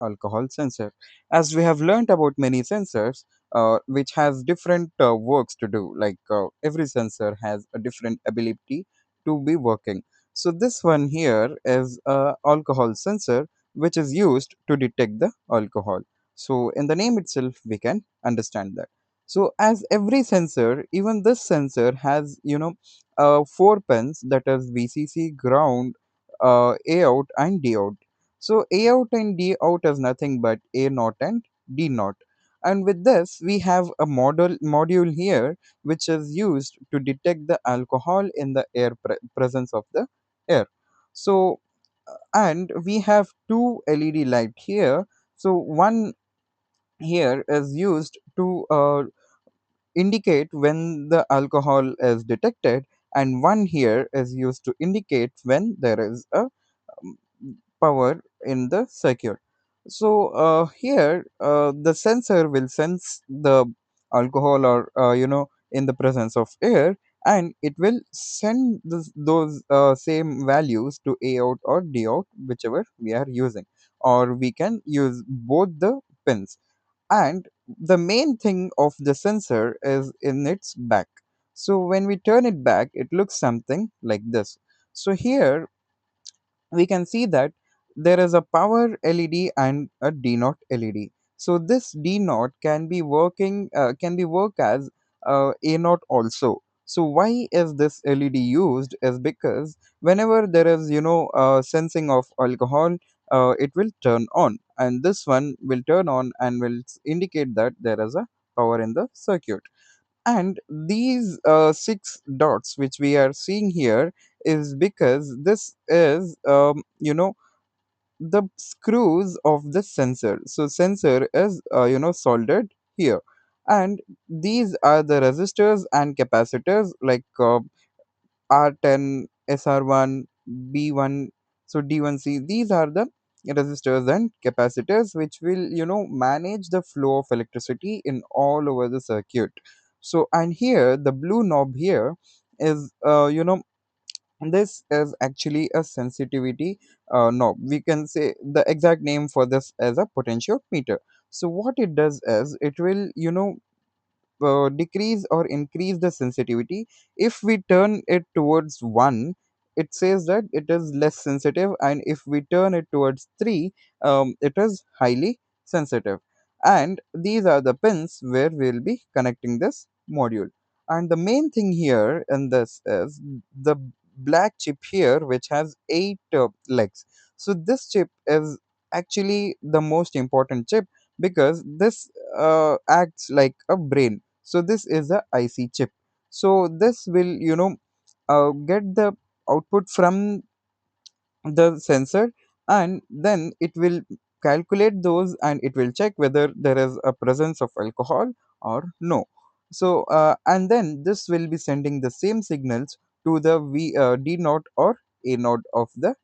alcohol sensor. As we have learned about many sensors, which has different works to do, like every sensor has a different ability to be working. So this one here is a alcohol sensor which is used to detect the alcohol. So in the name itself we can understand that. So as every sensor, even this sensor has, four pins, that is VCC, ground, AOUT and DOUT. So AOUT and DOUT is nothing but A naught and D naught. And with this, we have a module here which is used to detect the alcohol in the air presence of the air. So and we have two LED light here. So one here is used to indicate when the alcohol is detected, and one here is used to indicate when there is a um, power in the circuit. So here the sensor will sense the alcohol, or in the presence of air, and it will send those same values to A out or D out, whichever we are using, or we can use both the pins. And the main thing of the sensor is in its back. So when we turn it back, it looks something like this. So here we can see that there is a power LED and a D naught LED. So this D naught can be work as A naught also. So why is this LED used is because whenever there is sensing of alcohol, it will turn on, and this one will turn on and will indicate that there is a power in the circuit. And these six dots which we are seeing here is because this is the screws of the sensor. So sensor is soldered here, and these are the resistors and capacitors, like R10, SR1, B1, so D1C. These are the resistors and capacitors which will, manage the flow of electricity in all over the circuit. So, and here the blue knob here is, this is actually a sensitivity knob. We can say the exact name for this as a potentiometer. So what it does is it will, decrease or increase the sensitivity. If we turn it towards 1, it says that it is less sensitive, and if we turn it towards 3, it is highly sensitive. And these are the pins where we'll be connecting this module. And the main thing here in this is the black chip here, which has 8 legs. So this chip is actually the most important chip, because this acts like a brain. So this is a IC chip. So this will, get the output from the sensor, and then it will calculate those, and it will check whether there is a presence of alcohol or no. So and then this will be sending the same signals to the D naught or A naught of the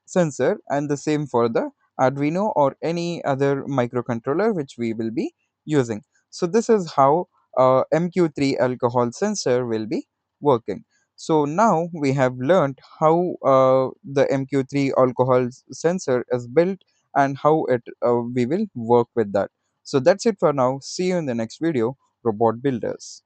sensor, and the same for the Arduino or any other microcontroller which we will be using. So this is how MQ-3 alcohol sensor will be working. So now we have learned how the MQ-3 alcohol sensor is built, and how it we will work with that. So that's it for now. See you in the next video, Robot Builders.